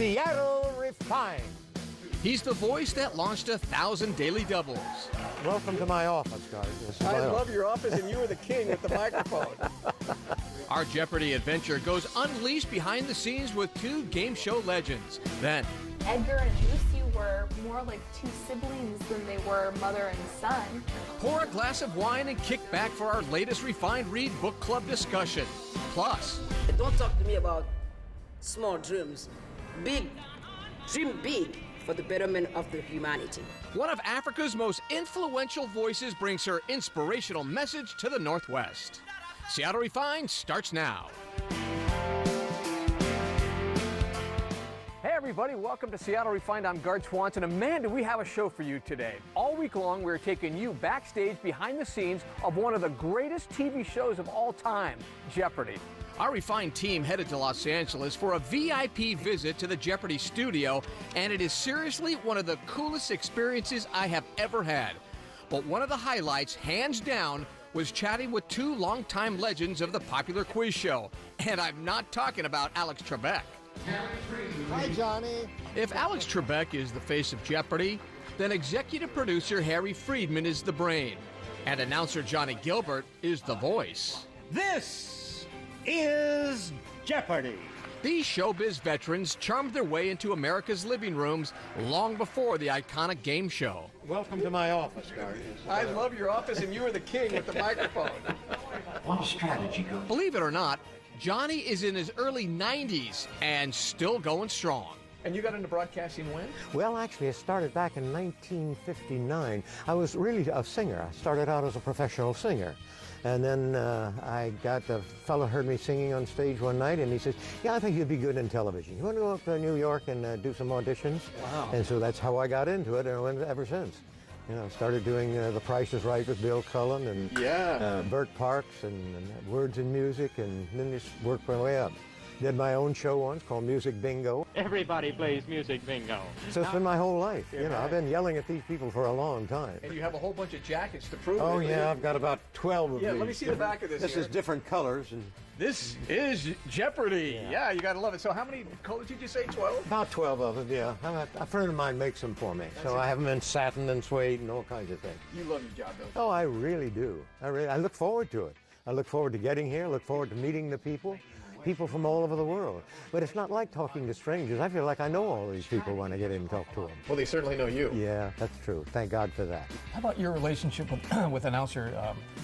Seattle Refined. He's the voice that launched 1,000 daily doubles. Welcome to my office, guys. I love your office, and you were the king with the microphone. Our Jeopardy adventure goes unleashed behind the scenes with two game show legends. Then, Edgar and Lucy were more like two siblings than they were mother and son. pour a glass of wine and kick back for our latest Refined Read Book Club discussion. Plus, Don't talk to me about small dreams. Big, dream big for the betterment of the humanity. one of Africa's most influential voices brings her inspirational message to the Northwest. Seattle Refined starts now. Hey everybody, welcome to Seattle Refined. I'm Gard Swanson, and man, do we have a show for you today. All week long, we're taking you backstage behind the scenes of one of the greatest TV shows of all time, Jeopardy. Our Refined team headed to Los Angeles for a VIP visit to the Jeopardy studio, and it is seriously one of the coolest experiences I have ever had. But one of the highlights, hands down, was chatting with two longtime legends of the popular quiz show. And I'm not talking about Alex Trebek. Hi, Johnny. If Alex Trebek is the face of Jeopardy, then executive producer Harry Friedman is the brain, and announcer Johnny Gilbert is the voice. This is Jeopardy. These showbiz veterans charmed their way into America's living rooms long before the iconic game show. Welcome to my office, guys. I love your office, and you were the king with the microphone. What strategy goes? Believe it or not, Johnny is in his early 90s and still going strong. And you got into broadcasting when? Well, actually, it started back in 1959. I was really a singer. I started out as a professional singer. And then a fellow heard me singing on stage one night, and he says, yeah, I think you'd be good in television. You want to go up to New York and do some auditions? Wow. And so that's how I got into it, and I went ever since. You know, started doing The Price is Right with Bill Cullen and Bert Parks and Words and Music, and then just worked my way up. Did my own show once called Music Bingo. Everybody plays music bingo. So it's been my whole life. You know, I've been yelling at these people for a long time. And you have a whole bunch of jackets to prove it. Oh, yeah, I've got about 12 of these. Yeah, let me see the back of this. This here. is different colors. And This is Jeopardy. Yeah, you got to love it. So how many colors did you say? 12? about 12 of them, yeah. A friend of mine makes them for me. So I have them in satin and suede and all kinds of things. You love your job, don't you? Oh, I really do. I look forward to it. I look forward to getting here, look forward to meeting the people from all over the world. But it's not like talking to strangers. I feel like I know all these people when I get in and talk to them. Well, they certainly know you. Yeah, that's true. Thank God for that. How about your relationship with announcer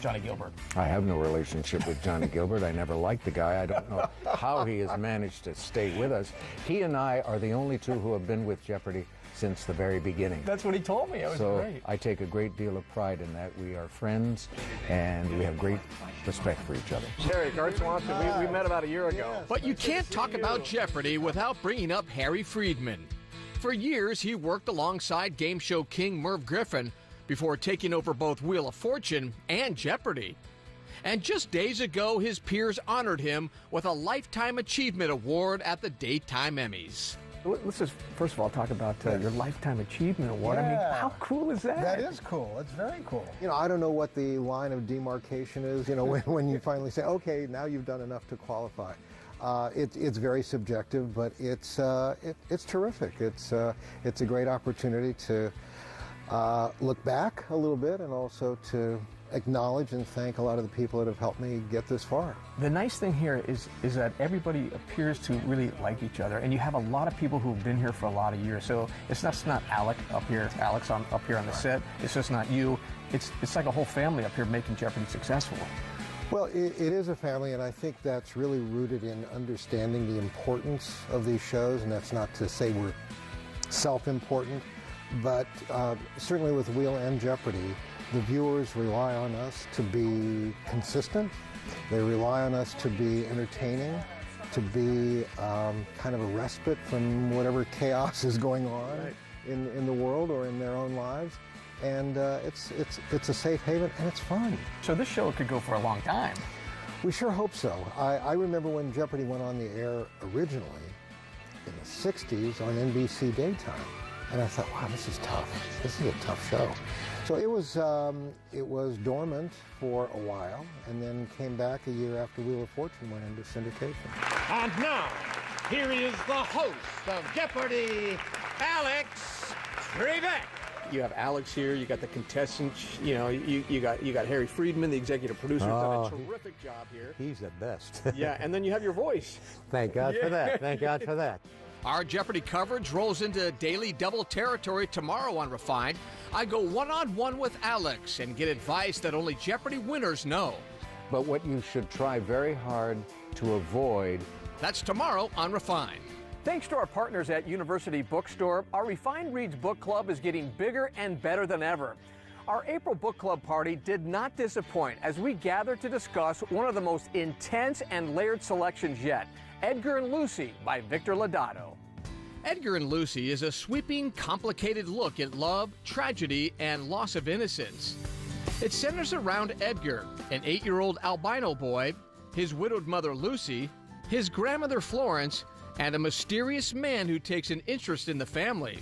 Johnny Gilbert? I have no relationship with Johnny Gilbert. I never liked the guy. I don't know how he has managed to stay with us. He and I are the only two who have been with Jeopardy since the very beginning. That's what he told me. It was So great. I take a great deal of pride in that. We are friends, and we have great respect for each other. Harry, Gard Swanson, we met about a year ago. But you can't talk about Jeopardy without bringing up Harry Friedman. For years, he worked alongside game show king Merv Griffin before taking over both Wheel of Fortune and Jeopardy. And just days ago, his peers honored him with a Lifetime Achievement Award at the Daytime Emmys. Let's just first of all talk about your Lifetime Achievement Award. I mean, how cool is that? That is cool. It's very cool. You know, I don't know what the line of demarcation is, you know, when you finally say, okay, now you've done enough to qualify. It's very subjective, but it's terrific. It's a great opportunity to look back a little bit and also to acknowledge and thank a lot of the people that have helped me get this far. The nice thing here is that everybody appears to really like each other, and you have a lot of people who've been here for a lot of years. So it's not Alex up here on the set. It's just not you. It's like a whole family up here making Jeopardy successful. Well, it is a family, and I think that's really rooted in understanding the importance of these shows, and that's not to say we're self-important, but certainly with Wheel and Jeopardy, the viewers rely on us to be consistent. They rely on us to be entertaining, to be kind of a respite from whatever chaos is going on in the world or in their own lives. And it's a safe haven, and it's fun. So this show could go for a long time. We sure hope so. I remember when Jeopardy went on the air originally in the 60s on NBC Daytime. And I thought, wow, this is tough. This is a tough show. So it was dormant for a while, and then came back a year after Wheel of Fortune went into syndication. And now, here is the host of Jeopardy, Alex Trebek. You have Alex here. You got the contestants. You know, you got Harry Friedman, the executive producer, who's done a terrific job here. He's the best. Yeah, and then you have your voice. Thank God for that. Thank God for that. Our Jeopardy coverage rolls into daily double territory tomorrow on Refined. I go one-on-one with Alex and get advice that only Jeopardy winners know. But what you should try very hard to avoid. That's tomorrow on Refined. Thanks to our partners at University Bookstore, our Refined Reads Book Club is getting bigger and better than ever. Our April book club party did not disappoint as we gathered to discuss one of the most intense and layered selections yet, Edgar and Lucy by Victor Lodato. Edgar and Lucy is a sweeping, complicated look at love, tragedy, and loss of innocence. It centers around Edgar, an 8-year-old albino boy, his widowed mother Lucy, his grandmother Florence, and a mysterious man who takes an interest in the family.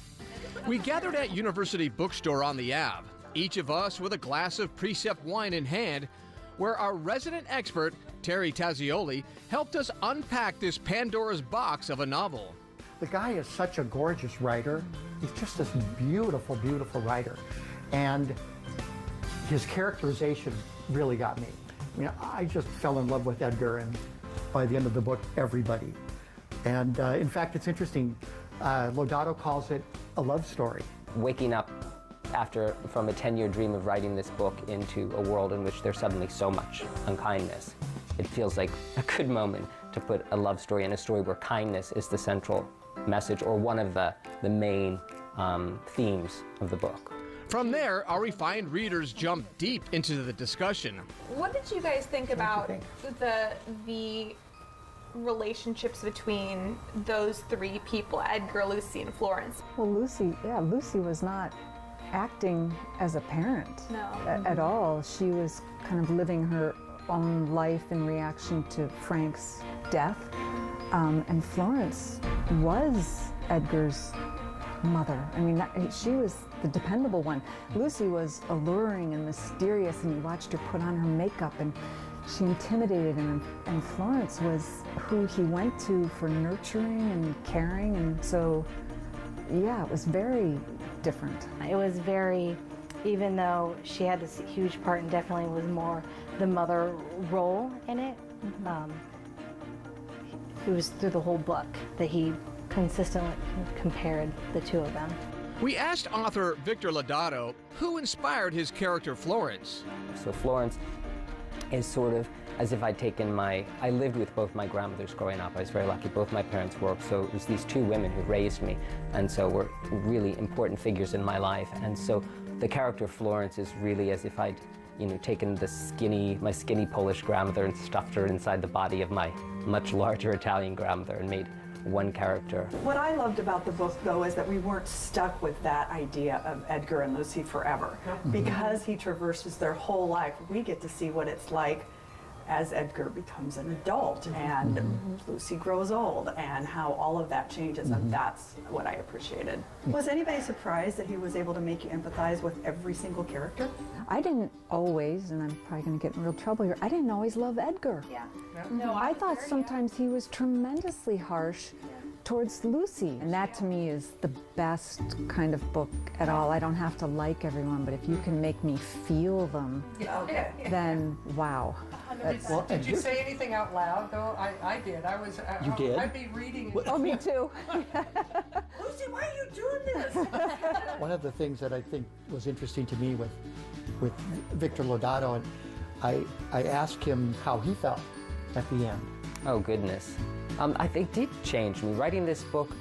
We gathered at University Bookstore on the Ave, each of us with a glass of Precept wine in hand, where our resident expert, Terry Tazioli, helped us unpack this Pandora's box of a novel. The guy is such a gorgeous writer. He's just this beautiful, beautiful writer. And his characterization really got me. I mean, I just fell in love with Edgar, and by the end of the book, everybody. And in fact, it's interesting, Lodato calls it a love story. Waking up from a 10-year dream of writing this book into a world in which there's suddenly so much unkindness, it feels like a good moment to put a love story in a story where kindness is the central message or one of the main themes of the book. From there, our refined readers jump deep into the discussion. What did you guys think about the relationships between those three people, Edgar, Lucy, and Florence? Well, Lucy was not acting as a parent at all. She was kind of living her own life in reaction to Frank's death. And Florence was Edgar's mother. I mean, she was the dependable one. Lucy was alluring and mysterious, and you watched her put on her makeup, and she intimidated him. And Florence was who he went to for nurturing and caring, and so, yeah, it was very different. It was very, even though she had this huge part and definitely was more the mother role in it, it was through the whole book that he consistently compared the two of them. We asked author Victor Lodato who inspired his character Florence. So Florence is sort of as if I'd taken I lived with both my grandmothers growing up. I was very lucky. Both my parents worked, so it was these two women who raised me, and so were really important figures in my life. And so the character Florence is really as if I'd taken my skinny Polish grandmother and stuffed her inside the body of my much larger Italian grandmother and made one character. What I loved about the book, though, is that we weren't stuck with that idea of Edgar and Lucy forever. Because he traverses their whole life, we get to see what it's like as Edgar becomes an adult and Lucy grows old and how all of that changes, and that's what I appreciated. Was anybody surprised that he was able to make you empathize with every single character? I didn't always, and I'm probably going to get in real trouble here, I didn't always love Edgar. Yeah. No, I thought sometimes he was tremendously harsh towards Lucy. And that to me is the best kind of book at all. I don't have to like everyone, but if you can make me feel them, then wow. Did you say anything out loud, though? I did. You did? I'd be reading it. Oh, me too. Lucy, why are you doing this? One of the things that I think was interesting to me with Victor Lodato, and I asked him how he felt at the end. Oh, goodness. I think it did change me. Writing this book,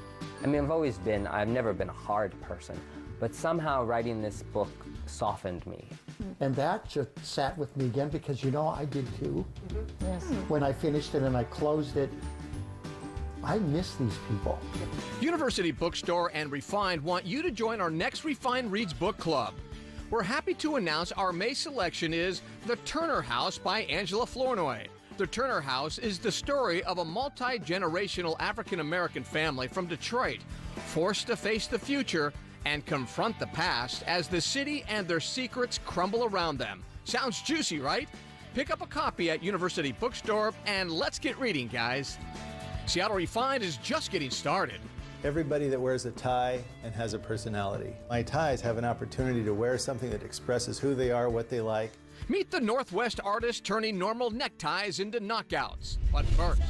I've never been a hard person, but somehow writing this book softened me. And that just sat with me again because, I did too. Yes. When I finished it and I closed it, I miss these people. University Bookstore and Refined want you to join our next Refined Reads Book Club. We're happy to announce our May selection is The Turner House by Angela Flournoy. The Turner House is the story of a multi-generational African-American family from Detroit, forced to face the future and confront the past as the city and their secrets crumble around them. Sounds juicy, right? Pick up a copy at University Bookstore and let's get reading, guys. Seattle Refined is just getting started. Everybody that wears a tie and has a personality. My ties have an opportunity to wear something that expresses who they are, what they like. Meet the Northwest artist turning normal neckties into knockouts. But first,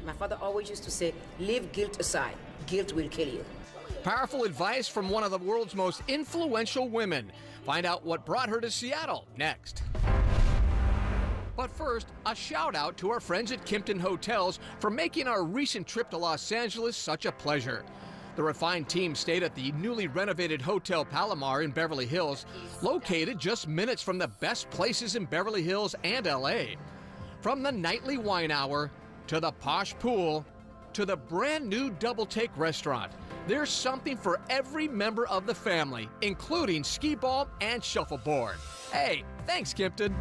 My father always used to say, leave guilt aside. Guilt will kill you. powerful advice from one of the world's most influential women. Find out what brought her to Seattle next. But first, a shout out to our friends at Kimpton Hotels for making our recent trip to Los Angeles such a pleasure. The Refined team stayed at the newly renovated Hotel Palomar in Beverly Hills, located just minutes from the best places in Beverly Hills and LA. From the nightly wine hour, to the posh pool, to the brand new Double Take restaurant, there's something for every member of the family, including skee ball and shuffleboard. Hey, thanks, Kimpton.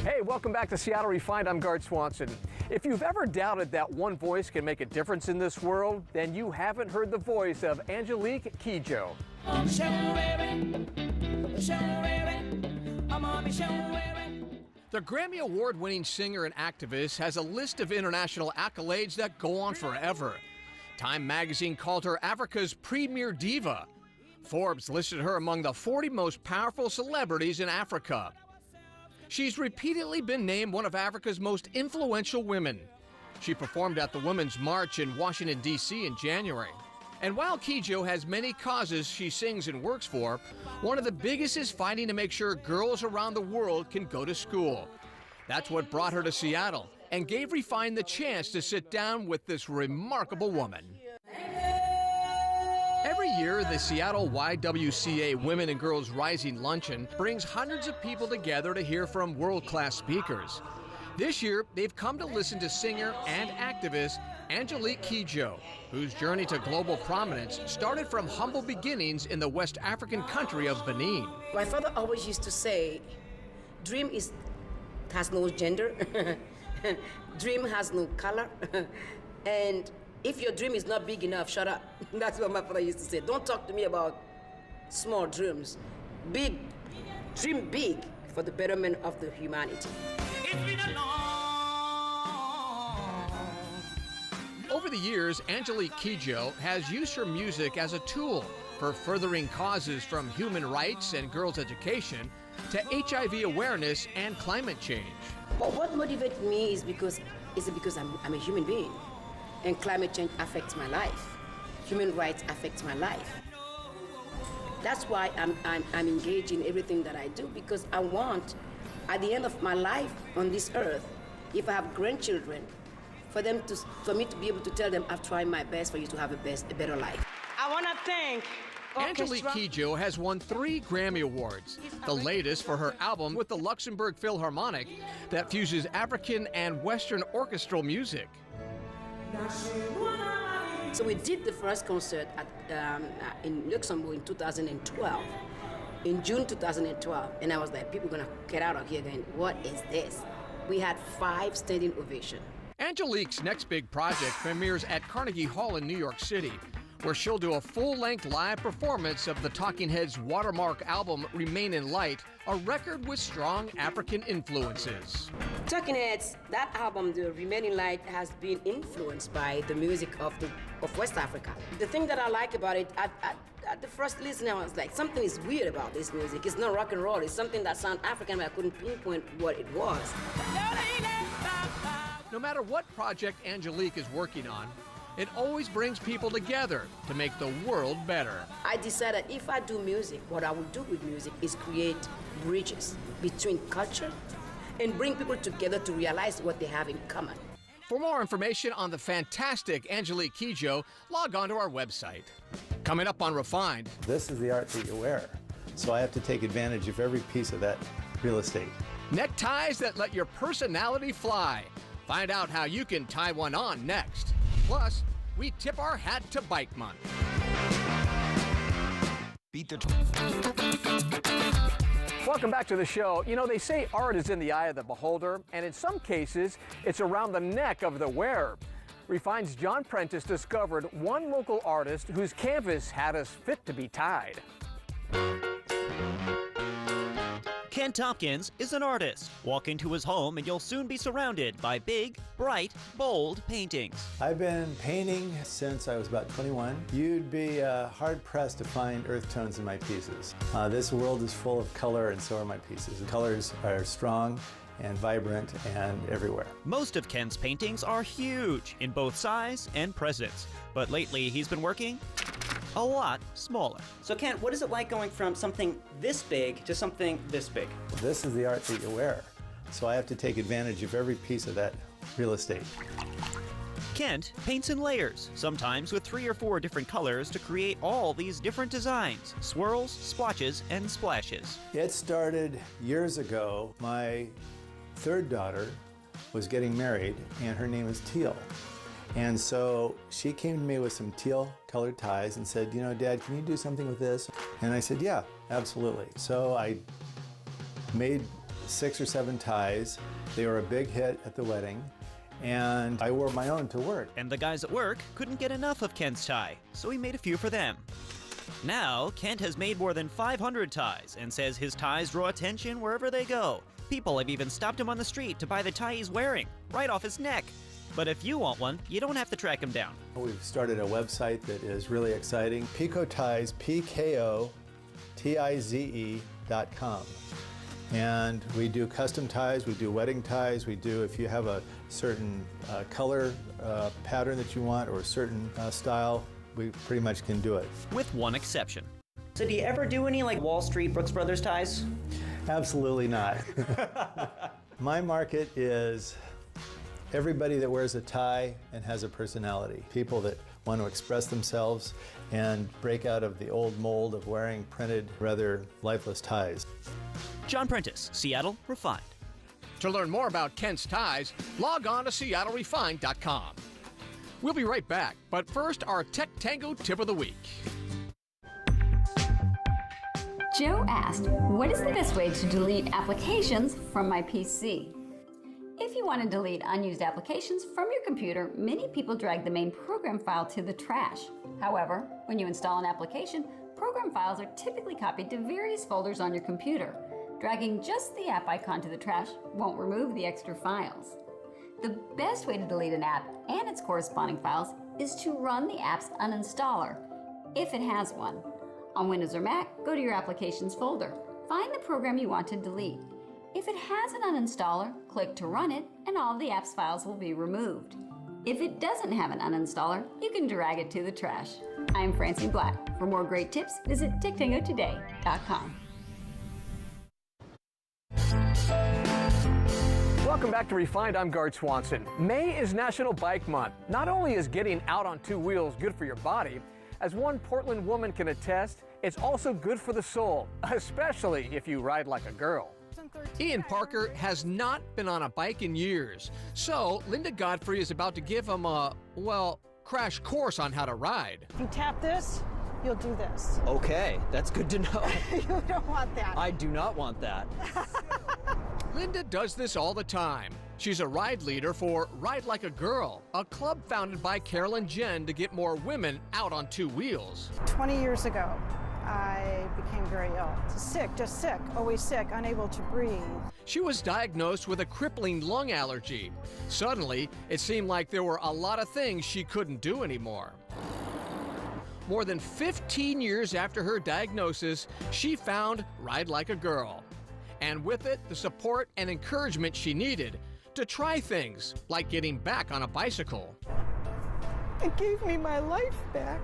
Hey, welcome back to Seattle Refined. I'm Gard Swanson. If you've ever doubted that one voice can make a difference in this world, then you haven't heard the voice of Angelique Kidjo. The Grammy Award-winning singer and activist has a list of international accolades that go on forever. Time magazine called her Africa's premier diva. Forbes listed her among the 40 most powerful celebrities in Africa. She's repeatedly been named one of Africa's most influential women. She performed at the Women's March in Washington, D.C. in January. And while Kidjo has many causes she sings and works for, one of the biggest is fighting to make sure girls around the world can go to school. That's what brought her to Seattle and gave Refined the chance to sit down with this remarkable woman. Every year, the Seattle YWCA Women and Girls Rising Luncheon brings hundreds of people together to hear from world-class speakers. This year, they've come to listen to singer and activist Angelique Kidjo, whose journey to global prominence started from humble beginnings in the West African country of Benin. My father always used to say, dream has no gender, dream has no color, and if your dream is not big enough, shut up. That's what my father used to say. Don't talk to me about small dreams. Dream big for the betterment of the humanity. Over the years, Angelique Kidjo has used her music as a tool for furthering causes from human rights and girls' education to HIV awareness and climate change. But what motivates me is because I'm a human being, and climate change affects my life. Human rights affects my life. That's why I'm engaged in everything that I do, because I want, at the end of my life on this earth, if I have grandchildren, for me to be able to tell them I've tried my best for you to have a better life. I want to thank Angelique Kidjo has won 3 Grammy Awards, the latest for her album with the Luxembourg Philharmonic that fuses African and Western orchestral music. So we did the first concert in Luxembourg in 2012, in June 2012, and I was like, people are gonna get out of here going, what is this? We had 5 standing ovations. Angelique's next big project premieres at Carnegie Hall in New York City, where she'll do a full-length live performance of the Talking Heads' watermark album, Remain in Light, a record with strong African influences. Talking Heads, that album, the Remain in Light, has been influenced by the music of West Africa. The thing that I like about it, at the first listen, I was like, something is weird about this music. It's not rock and roll. It's something that sounds African, but I couldn't pinpoint what it was. No matter what project Angelique is working on, it always brings people together to make the world better. I decided if I do music, what I will do with music is create bridges between culture and bring people together to realize what they have in common. For more information on the fantastic Angelique Kidjo, log on to our website. Coming up on Refined. This is the art that you wear, so I have to take advantage of every piece of that real estate. Neckties that let your personality fly. Find out how you can tie one on next. Plus, we tip our hat to Bike Month. Welcome back to the show. You know, they say art is in the eye of the beholder, and in some cases, it's around the neck of the wearer. Refined's John Prentice discovered one local artist whose canvas had us fit to be tied. Kent Hopkins is an artist. Walk into his home and you'll soon be surrounded by big, bright, bold paintings. I've been painting since I was about 21. You'd be hard-pressed to find earth tones in my pieces. This world is full of color, and so are my pieces. The colors are strong and vibrant and everywhere. Most of Kent's paintings are huge in both size and presence, but lately he's been working a lot smaller. So Kent, what is it like going from something this big to something this big? This is the art that you wear, so I have to take advantage of every piece of that real estate. Kent paints in layers, sometimes with 3 or 4 different colors to create all these different designs, swirls, splotches, and splashes. It started years ago. My third daughter was getting married, and her name is Teal. And so she came to me with some teal colored ties and said, you know, Dad, can you do something with this? And I said, yeah, absolutely. So I made 6 or 7 ties. They were a big hit at the wedding, and I wore my own to work. And the guys at work couldn't get enough of Kent's tie, so he made a few for them. Now, Kent has made more than 500 ties and says his ties draw attention wherever they go. People have even stopped him on the street to buy the tie he's wearing, right off his neck. But if you want one, you don't have to track him down. We've started a website that is really exciting, PicoTize, PKOTIZE.com. And we do custom ties, we do wedding ties, we do, if you have a certain color pattern that you want or a certain style, we pretty much can do it. With one exception. So do you ever do any like Wall Street, Brooks Brothers ties? Absolutely not. My market is everybody that wears a tie and has a personality. People that want to express themselves and break out of the old mold of wearing printed, rather lifeless ties. John Prentice, Seattle Refined. To learn more about Kent's ties, log on to SeattleRefined.com. We'll be right back, but first, our Tech Tango tip of the week. Joe asked, what is the best way to delete applications from my PC? If you want to delete unused applications from your computer, many people drag the main program file to the trash. However, when you install an application, program files are typically copied to various folders on your computer. Dragging just the app icon to the trash won't remove the extra files. The best way to delete an app and its corresponding files is to run the app's uninstaller, if it has one. On Windows or Mac, go to your Applications folder. Find the program you want to delete. If it has an uninstaller, click to run it, and all of the app's files will be removed. If it doesn't have an uninstaller, you can drag it to the trash. I'm Francine Black. For more great tips, visit TechTangoToday.com. Welcome back to Refined. I'm Gard Swanson. May is National Bike Month. Not only is getting out on 2 wheels good for your body, as one Portland woman can attest, it's also good for the soul, especially if you ride like a girl. Ian Parker has not been on a bike in years, so Linda Godfrey is about to give him a, well, crash course on how to ride. If you tap this, you'll do this. Okay, that's good to know. You don't want that. I do not want that. Linda does this all the time. She's a ride leader for Ride Like a Girl, a club founded by Carol and Jen to get more women out on 2 wheels. 20 years ago, I became very ill. Sick, just sick, always sick, unable to breathe. She was diagnosed with a crippling lung allergy. Suddenly, it seemed like there were a lot of things she couldn't do anymore. More than 15 years after her diagnosis, she found Ride Like a Girl. And with it, the support and encouragement she needed to try things like getting back on a bicycle. It gave me my life back.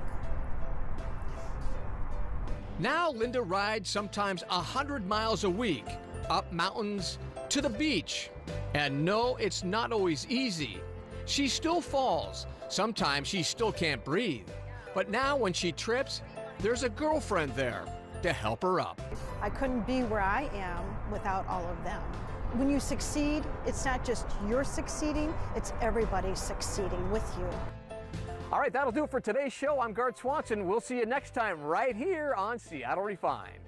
Now Linda rides sometimes 100 miles a week, up mountains, to the beach. And no, it's not always easy. She still falls. Sometimes she still can't breathe. But now when she trips, there's a girlfriend there to help her up. I couldn't be where I am without all of them. When you succeed, it's not just you're succeeding, it's everybody succeeding with you. All right, that'll do it for today's show. I'm Gard Swanson. We'll see you next time right here on Seattle Refined.